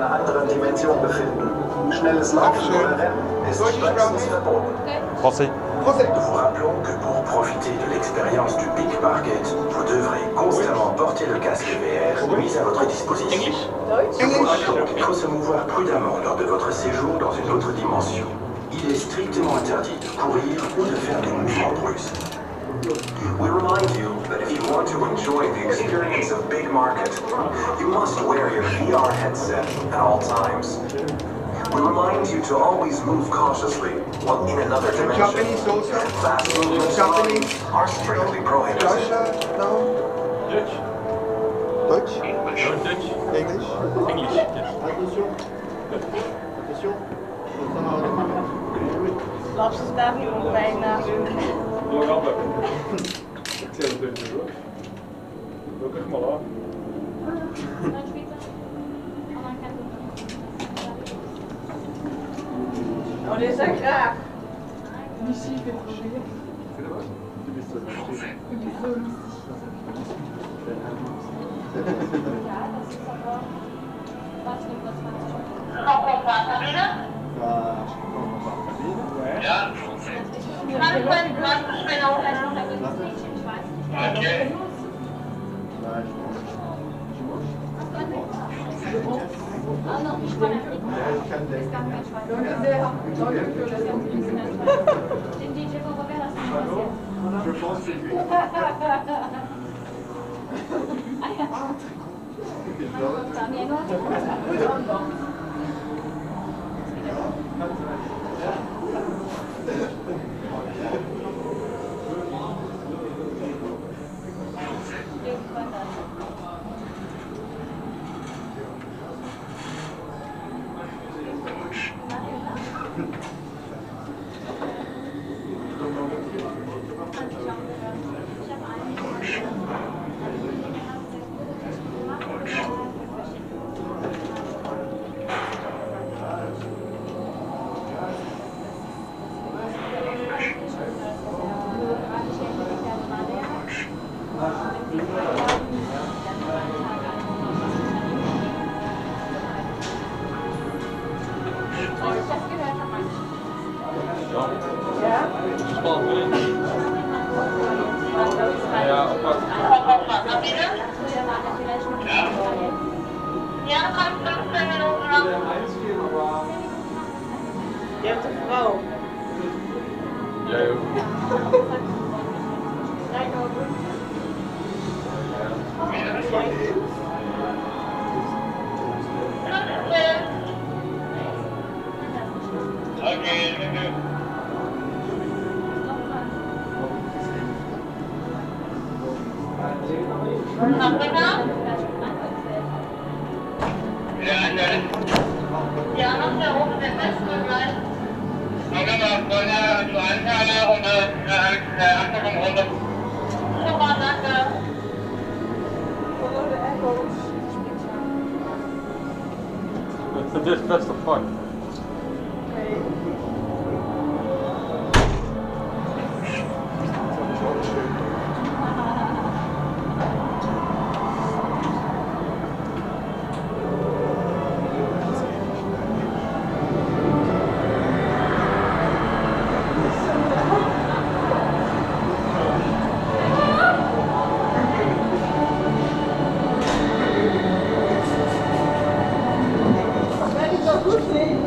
einer anderen Dimension befinden. Schnelles Laufen oder Rennen ist strengstens verboten. Français. Nous vous rappelons que pour profiter de l'expérience du Big Market, vous devrez constamment porter le casque VR mis à votre disposition. Nous vous rappelons qu'il faut se mouvoir prudemment lors de votre séjour dans une autre dimension. Il est strictement interdit de courir ou de faire des mouvements brusques. We remind you that if you want to enjoy the experience of Big Market, you must wear your VR headset at all times. We remind you to always move cautiously while in another dimension. Japanese also. Fast movements are strictly prohibited. No. Dutch. Dutch? No, Dutch. English? English, yes. Attention. Attention. Lars staat nu ook bijna. Door handen. Ik zeg het even hoor. Doe ik maar aan. Oh, dit is echt graag. Muziek en proberen. Ja, oké. Je pense que lui. Je hebt een vrouw. Jij ook. Kijk over. Ja, nach der Runde der Beste gleich. Vorne zu Anfahrer und Achtung runter. Super, danke. Het is best wel fun. Ben ik zo goed in?